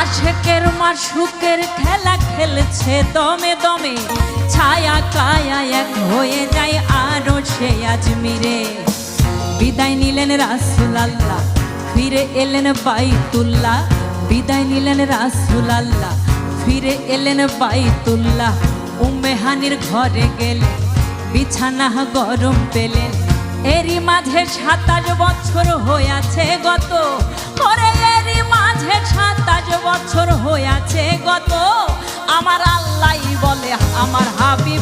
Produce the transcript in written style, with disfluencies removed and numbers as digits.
আশেকের মাশুকের খেলা খেলছে দমে দমে, ছায়া কায়া এক হয়ে যায় আরো সে আজমিরে। বিদায় নিলেন রাসূল আল্লাহ, ফিরে এলেন বাইতুল্লাহ। বিদায় নিলেন রাসূল আল্লাহ, ফিরে এলেন বাইতুল্লাহ। উম্মে হানির ঘরে গেলেন, বিছানা গরম পেলেন। এরই মাঝে 27 বছর হয়েছে গত, ওরে এরই মাঝে 27 বছর হয়েছে গত। আমার আল্লাহই বলে আমার হাবিব